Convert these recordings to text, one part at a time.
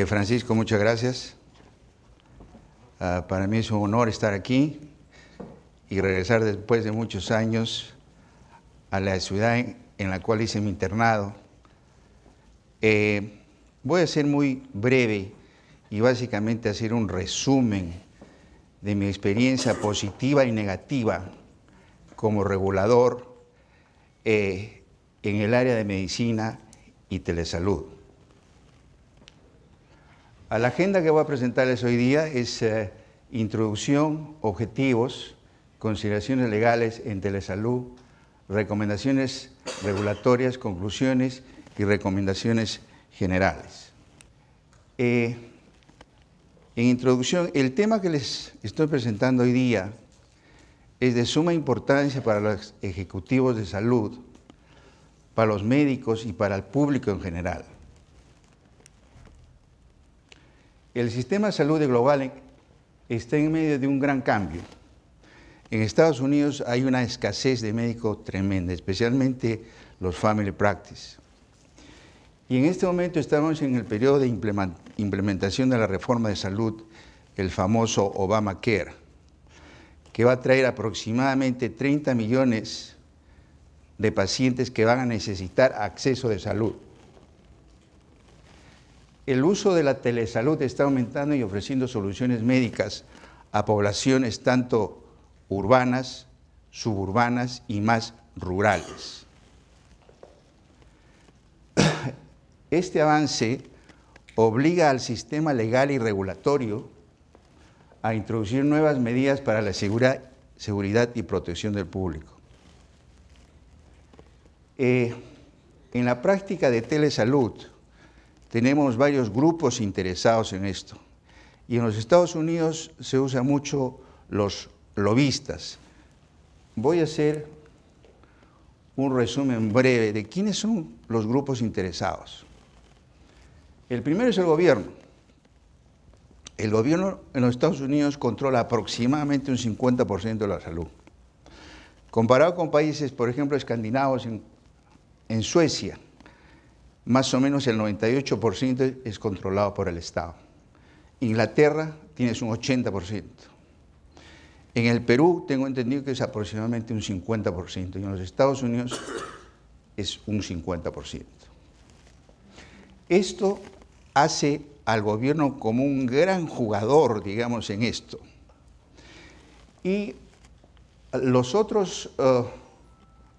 Francisco, muchas gracias. Para mí es un honor estar aquí y regresar después de muchos años a la ciudad en la cual hice mi internado. Voy a ser muy breve y básicamente hacer un resumen de mi experiencia positiva y negativa como regulador en el área de medicina y telesalud. A la agenda que voy a presentarles hoy día es introducción, objetivos, consideraciones legales en telesalud, recomendaciones regulatorias, conclusiones y recomendaciones generales. En introducción, el tema que les estoy presentando hoy día es de suma importancia para los ejecutivos de salud, para los médicos y para el público en general. El sistema de salud global está en medio de un gran cambio. En Estados Unidos hay una escasez de médicos tremenda, especialmente los family practice. Y en este momento estamos en el periodo de implementación de la reforma de salud, el famoso Obamacare, que va a traer aproximadamente 30 millones de pacientes que van a necesitar acceso de salud. El uso de la telesalud está aumentando y ofreciendo soluciones médicas a poblaciones tanto urbanas, suburbanas y más rurales. Este avance obliga al sistema legal y regulatorio a introducir nuevas medidas para la seguridad y protección del público. En la práctica de telesalud tenemos varios grupos interesados en esto. Y en los Estados Unidos se usa mucho los lobistas. Voy a hacer un resumen breve de quiénes son los grupos interesados. El primero es el gobierno. El gobierno en los Estados Unidos controla aproximadamente un 50% de la salud. Comparado con países, por ejemplo, escandinavos, en Suecia, más o menos el 98% es controlado por el Estado. Inglaterra tienes un 80%. En el Perú tengo entendido que es aproximadamente un 50%, y en los Estados Unidos es un 50%. Esto hace al gobierno como un gran jugador, digamos, en esto. Y los otros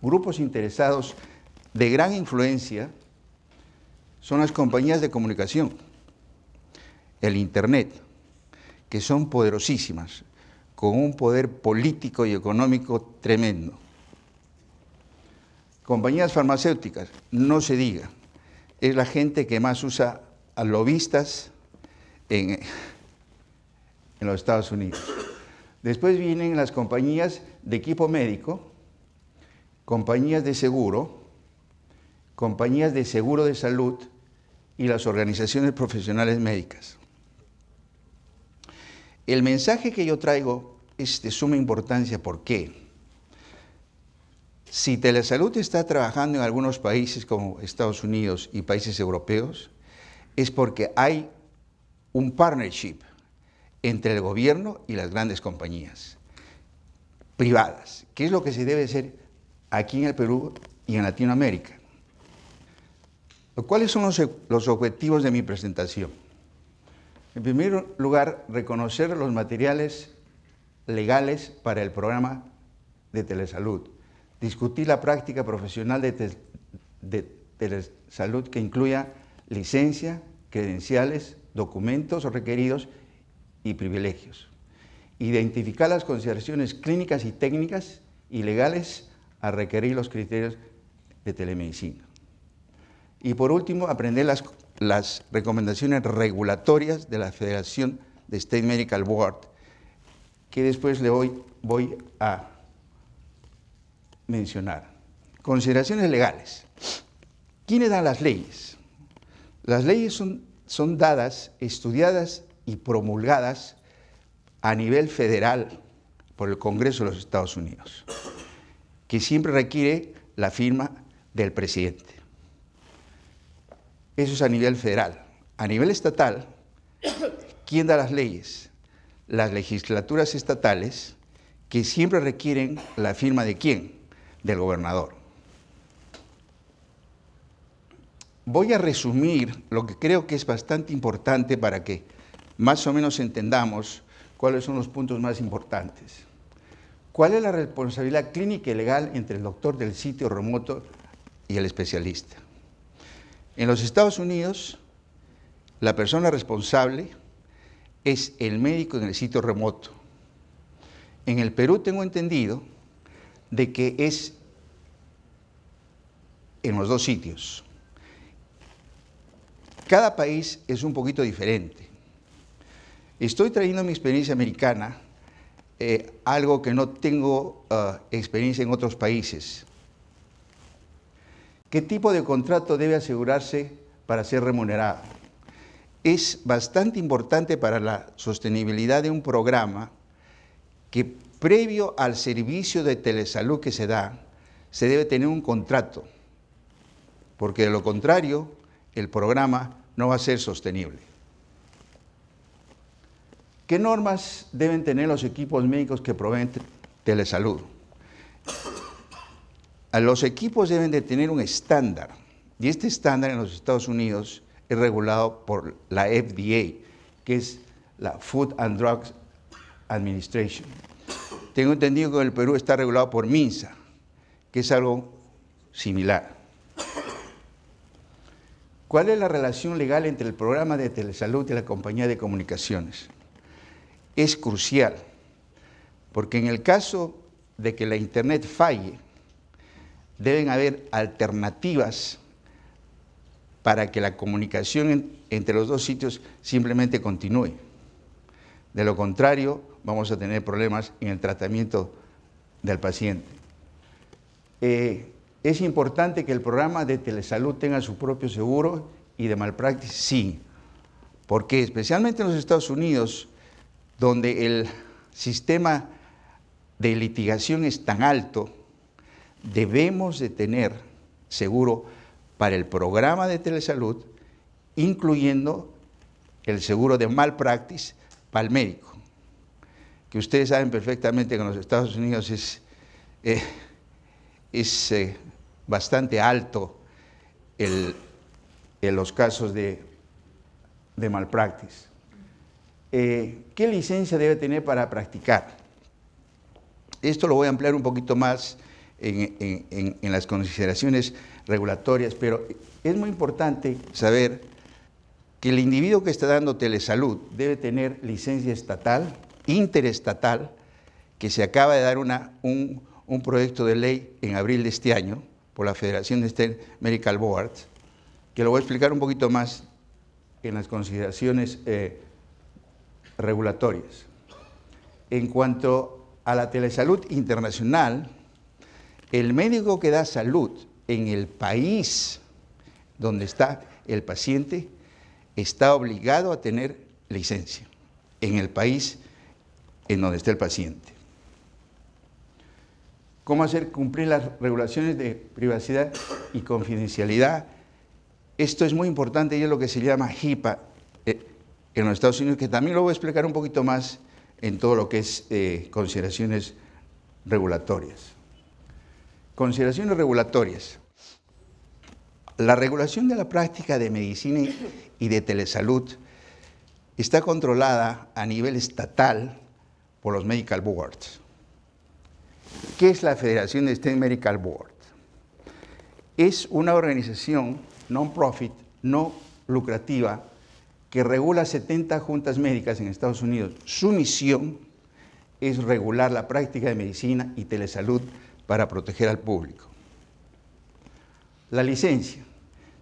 grupos interesados de gran influencia son las compañías de comunicación, el Internet, que son poderosísimas, con un poder político y económico tremendo. Compañías farmacéuticas, no se diga, es la gente que más usa a lobistas en los Estados Unidos. Después vienen las compañías de equipo médico, compañías de seguro de salud y las organizaciones profesionales médicas. El mensaje que yo traigo es de suma importancia. ¿Por qué? Si telesalud está trabajando en algunos países como Estados Unidos y países europeos, es porque hay un partnership entre el gobierno y las grandes compañías privadas, que es lo que se debe hacer aquí en el Perú y en Latinoamérica. ¿Cuáles son los objetivos de mi presentación? En primer lugar, reconocer los materiales legales para el programa de telesalud, discutir la práctica profesional de telesalud que incluya licencia, credenciales, documentos requeridos y privilegios. Identificar las consideraciones clínicas y técnicas y legales a requerir los criterios de telemedicina. Y por último, aprender las recomendaciones regulatorias de la Federación de State Medical Board, que después le voy a mencionar. Consideraciones legales. ¿Quiénes dan las leyes? Las leyes son dadas, estudiadas y promulgadas a nivel federal por el Congreso de los Estados Unidos, que siempre requiere la firma del presidente. Eso es a nivel federal. A nivel estatal, ¿quién da las leyes? Las legislaturas estatales, que siempre requieren la firma ¿de quién? Del gobernador. Voy a resumir lo que creo que es bastante importante para que más o menos entendamos cuáles son los puntos más importantes. ¿Cuál es la responsabilidad clínica y legal entre el doctor del sitio remoto y el especialista? En los Estados Unidos, la persona responsable es el médico en el sitio remoto. En el Perú tengo entendido de que es en los dos sitios. Cada país es un poquito diferente. Estoy trayendo mi experiencia americana, algo que no tengo experiencia en otros países. ¿Qué tipo de contrato debe asegurarse para ser remunerado? Es bastante importante para la sostenibilidad de un programa que previo al servicio de telesalud que se da, se debe tener un contrato, porque de lo contrario, el programa no va a ser sostenible. ¿Qué normas deben tener los equipos médicos que proveen telesalud? Los equipos deben de tener un estándar, y este estándar en los Estados Unidos es regulado por la FDA, que es la Food and Drugs Administration. Tengo entendido que en el Perú está regulado por MINSA, que es algo similar. ¿Cuál es la relación legal entre el programa de telesalud y la compañía de comunicaciones? Es crucial, porque en el caso de que la Internet falle, deben haber alternativas para que la comunicación entre los dos sitios simplemente continúe. De lo contrario, vamos a tener problemas en el tratamiento del paciente. ¿Es importante que el programa de telesalud tenga su propio seguro y de malpractice? Sí, porque especialmente en los Estados Unidos, donde el sistema de litigación es tan alto, debemos de tener seguro para el programa de telesalud, incluyendo el seguro de malpractice para el médico, que ustedes saben perfectamente que en los Estados Unidos es bastante alto en los casos de malpractice. ¿Qué licencia debe tener para practicar? Esto lo voy a ampliar un poquito más en las consideraciones regulatorias, pero es muy importante saber que el individuo que está dando telesalud debe tener licencia estatal, interestatal, que se acaba de dar un proyecto de ley en abril de este año por la Federación de State Medical Boards, que lo voy a explicar un poquito más en las consideraciones regulatorias. En cuanto a la telesalud internacional, el médico que da salud en el país donde está el paciente está obligado a tener licencia en el país en donde está el paciente. ¿Cómo hacer cumplir las regulaciones de privacidad y confidencialidad? Esto es muy importante y es lo que se llama HIPAA en los Estados Unidos, que también lo voy a explicar un poquito más en todo lo que es consideraciones regulatorias. Consideraciones regulatorias. La regulación de la práctica de medicina y de telesalud está controlada a nivel estatal por los Medical Boards. ¿Qué es la Federación de State Medical Board? Es una organización non-profit, no lucrativa, que regula 70 juntas médicas en Estados Unidos. Su misión es regular la práctica de medicina y telesalud para proteger al público. La licencia.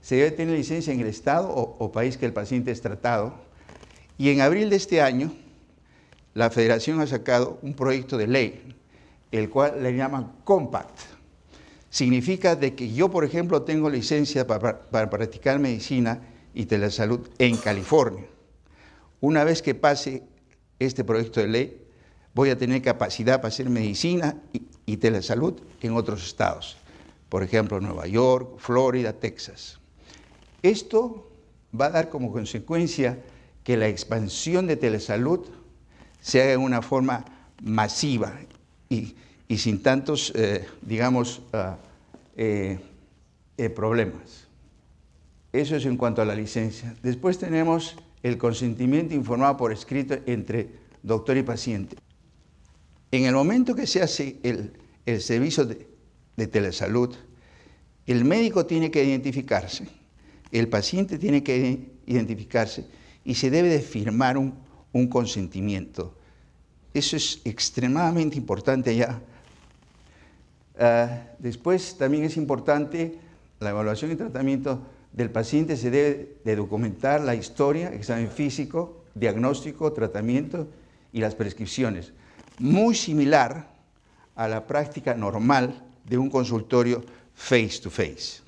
Se debe tener licencia en el estado o país que el paciente es tratado. Y en abril de este año, la Federación ha sacado un proyecto de ley, el cual le llaman Compact. Significa de que yo, por ejemplo, tengo licencia para practicar medicina y telesalud en California. una vez que pase este proyecto de ley, voy a tener capacidad para hacer medicina y telesalud en otros estados. Por ejemplo, Nueva York, Florida, Texas. Esto va a dar como consecuencia que la expansión de telesalud se haga de una forma masiva y sin tantos, problemas. Eso es en cuanto a la licencia. Después tenemos el consentimiento informado por escrito entre doctor y paciente. En el momento que se hace el servicio de telesalud, el médico tiene que identificarse, el paciente tiene que identificarse y se debe de firmar un consentimiento. Eso es extremadamente importante ya. Después también es importante la evaluación y tratamiento del paciente. Se debe de documentar la historia, examen físico, diagnóstico, tratamiento y las prescripciones. Muy similar a la práctica normal de un consultorio face to face.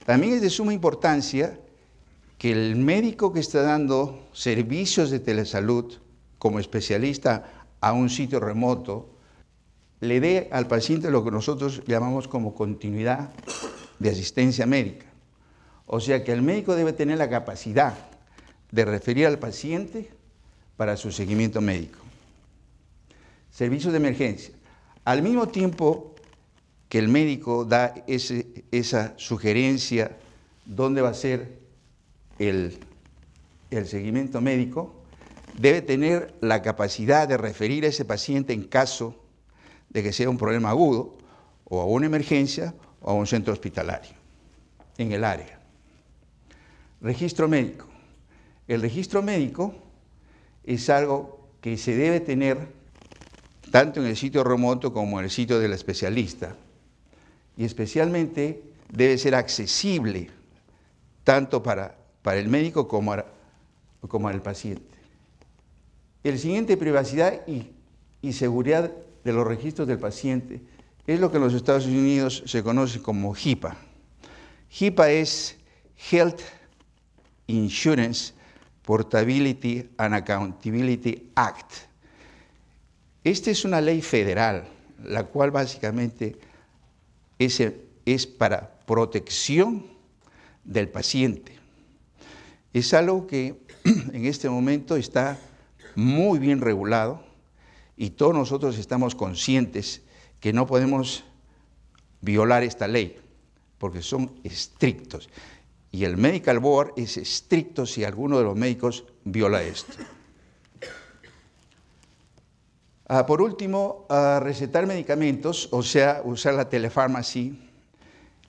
También es de suma importancia que el médico que está dando servicios de telesalud como especialista a un sitio remoto le dé al paciente lo que nosotros llamamos como continuidad de asistencia médica. O sea que el médico debe tener la capacidad de referir al paciente para su seguimiento médico. Servicios de emergencia. Al mismo tiempo que el médico da esa sugerencia dónde va a ser el seguimiento médico, debe tener la capacidad de referir a ese paciente en caso de que sea un problema agudo, o a una emergencia, o a un centro hospitalario, en el área. Registro médico. El registro médico es algo que se debe tener tanto en el sitio remoto como en el sitio del especialista, y especialmente debe ser accesible tanto para el médico como para el paciente. El siguiente, privacidad y seguridad de los registros del paciente, es lo que en los Estados Unidos se conoce como HIPAA. HIPAA es Health Insurance Portability and Accountability Act. Esta es una ley federal, la cual básicamente es para protección del paciente. Es algo que en este momento está muy bien regulado y todos nosotros estamos conscientes que no podemos violar esta ley porque son estrictos. Y el Medical Board es estricto si alguno de los médicos viola esto. Por último, recetar medicamentos, o sea, usar la telefarmacia,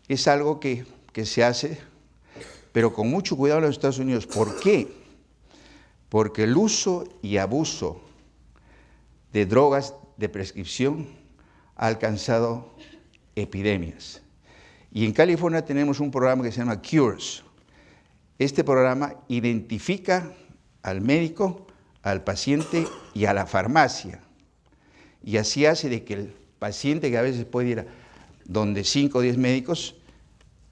es algo que se hace, pero con mucho cuidado en los Estados Unidos. ¿Por qué? Porque el uso y abuso de drogas de prescripción ha alcanzado epidemias. Y en California tenemos un programa que se llama Cures. Este programa identifica al médico, al paciente y a la farmacia. Y así hace de que el paciente, que a veces puede ir a donde 5 o 10 médicos,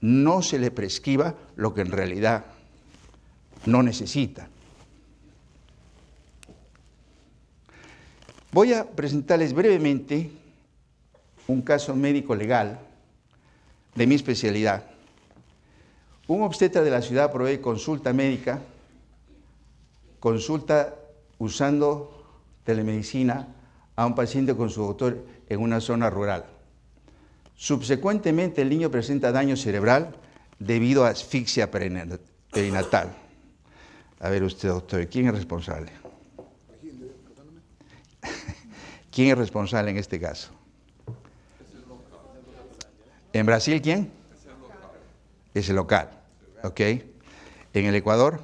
no se le prescriba lo que en realidad no necesita. Voy a presentarles brevemente un caso médico legal de mi especialidad. Un obstetra de la ciudad provee consulta médica, consulta usando telemedicina a un paciente con su doctor en una zona rural. Subsecuentemente, el niño presenta daño cerebral debido a asfixia perinatal. A ver usted, doctor, ¿quién es responsable? ¿Quién es responsable en este caso? ¿En Brasil quién? Es el local. ¿Ok? ¿En el Ecuador?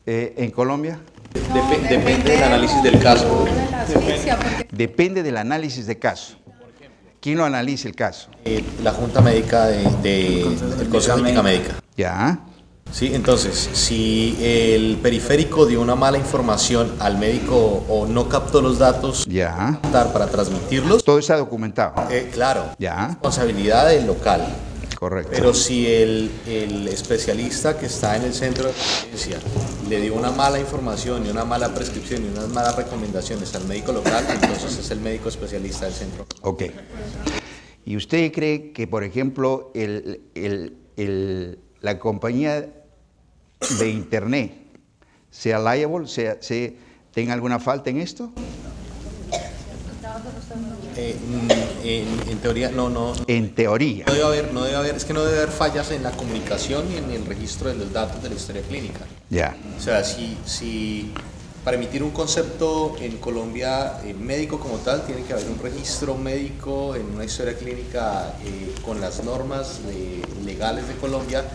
¿En Colombia? Depende del análisis del caso. Depende del análisis de caso. ¿Quién lo analiza el caso? La Junta Médica del Consejo de Ética Médica. Ya. Sí, entonces, si el periférico dio una mala información al médico o no captó los datos Ya. para transmitirlos, Todo está documentado. claro, Ya. responsabilidad del local. Correcto. Pero si el especialista que está en el centro de referencia le dio una mala información y una mala prescripción y unas malas recomendaciones al médico local, entonces es el médico especialista del centro. Ok. ¿Y usted cree que, por ejemplo, la compañía de Internet sea liable, tenga alguna falta en esto? En teoría, no. En teoría. No debe haber, es que no debe haber fallas en la comunicación ni en el registro de los datos de la historia clínica. Ya. O sea, si para emitir un concepto en Colombia médico como tal, tiene que haber un registro médico en una historia clínica con las normas legales de Colombia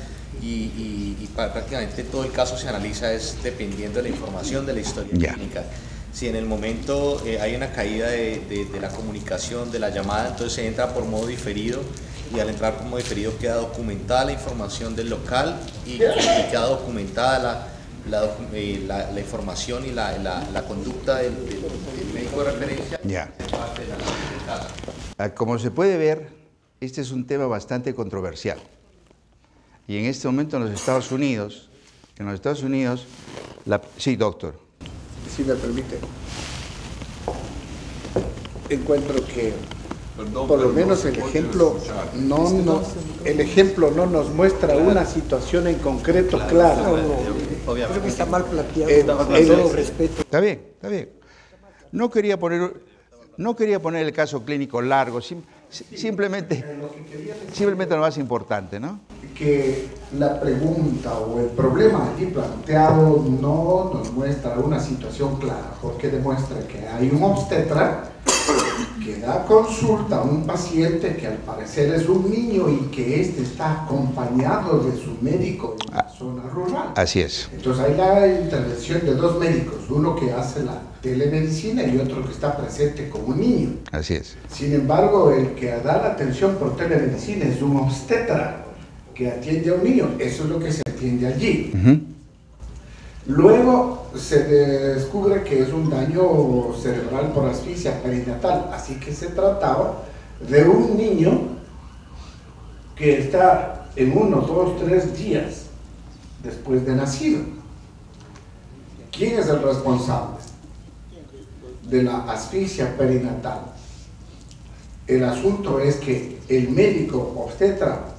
y prácticamente todo el caso se analiza es dependiendo de la información de la historia clínica. Si en el momento hay una caída de la comunicación, de la llamada, entonces se entra por modo diferido y al entrar por modo diferido queda documentada la información del local y queda documentada la información y la conducta del médico de referencia. Ya. Como se puede ver, este es un tema bastante controversial. Y en este momento en los Estados Unidos, sí, doctor. Si me permite, encuentro que por lo menos el ejemplo no nos muestra una situación en concreto clara. Creo que está mal planteado, con todo respeto. Está bien. No quería poner el caso clínico largo, simplemente lo más importante, ¿no? Que la pregunta o el problema aquí planteado no nos muestra una situación clara, porque demuestra que hay un obstetra que da consulta a un paciente que al parecer es un niño y que éste está acompañado de su médico en la zona rural. Así es. Entonces hay la intervención de dos médicos, uno que hace la telemedicina y otro que está presente como un niño. Así es. Sin embargo, el que da la atención por telemedicina es un obstetra que atiende a un niño, eso es lo que se atiende allí. Luego se descubre que es un daño cerebral por asfixia perinatal, así que se trataba de un niño que está en 1, 2, 3 días después de nacido. ¿Quién es el responsable de la asfixia perinatal? El asunto es que el médico obstetra,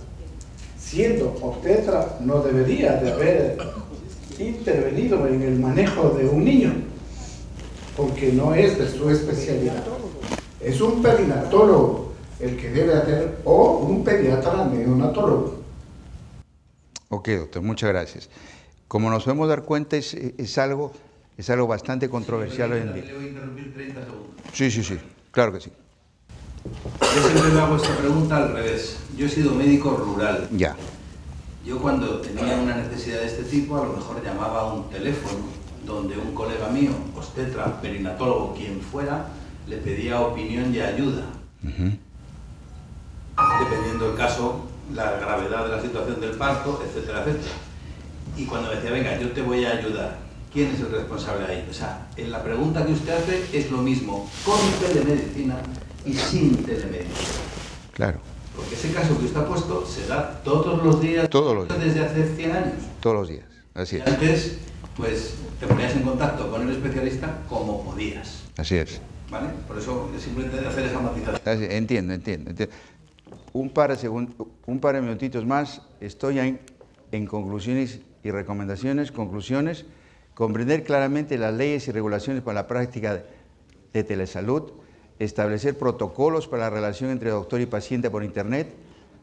siendo obstetra, no debería de haber intervenido en el manejo de un niño, porque no es de su especialidad. Es un perinatólogo el que debe hacer, o un pediatra neonatólogo. Ok, doctor, muchas gracias. Como nos podemos dar cuenta, es algo bastante controversial hoy en día. Le voy a interrumpir 30 segundos. Sí, claro que sí. Yo siempre me hago esta pregunta al revés. Yo he sido médico rural. Ya. Yo cuando tenía una necesidad de este tipo, a lo mejor llamaba a un teléfono donde un colega mío, obstetra, perinatólogo, quien fuera, le pedía opinión y ayuda. Dependiendo del caso, la gravedad de la situación del parto, etcétera, etcétera. Y cuando me decía, venga, yo te voy a ayudar, ¿quién es el responsable ahí? O sea, en la pregunta que usted hace es lo mismo con telemedicina y sin telemedicina. Claro. Porque ese caso que usted ha puesto se da todos los días, desde hace 100 años. Todos los días, así es. Antes, pues, te ponías en contacto con el especialista como podías. Así es. ¿Vale? Por eso es simplemente hacer esa matización. Entiendo. Un par de minutitos más, estoy en conclusiones y recomendaciones. Conclusiones, comprender claramente las leyes y regulaciones para la práctica de telesalud, establecer protocolos para la relación entre doctor y paciente por Internet,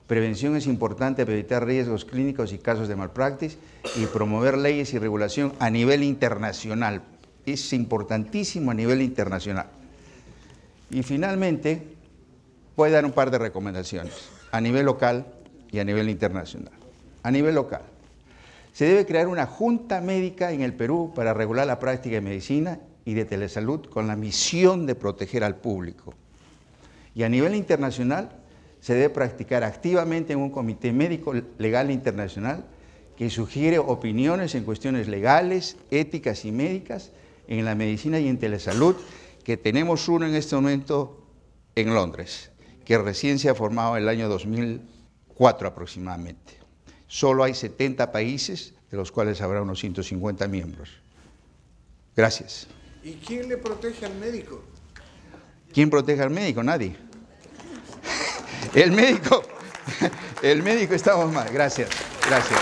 prevención es importante para evitar riesgos clínicos y casos de malpraxis, y promover leyes y regulación a nivel internacional. Es importantísimo a nivel internacional. Y finalmente, voy a dar un par de recomendaciones a nivel local y a nivel internacional. A nivel local, se debe crear una junta médica en el Perú para regular la práctica de medicina y de telesalud con la misión de proteger al público. Y a nivel internacional, se debe practicar activamente en un comité médico legal internacional que sugiere opiniones en cuestiones legales, éticas y médicas en la medicina y en telesalud, que tenemos uno en este momento en Londres, que recién se ha formado en el año 2000, 4 aproximadamente. Solo hay 70 países, de los cuales habrá unos 150 miembros. Gracias. ¿Y quién le protege al médico? ¿Quién protege al médico? Nadie. El médico estamos mal. Gracias, gracias.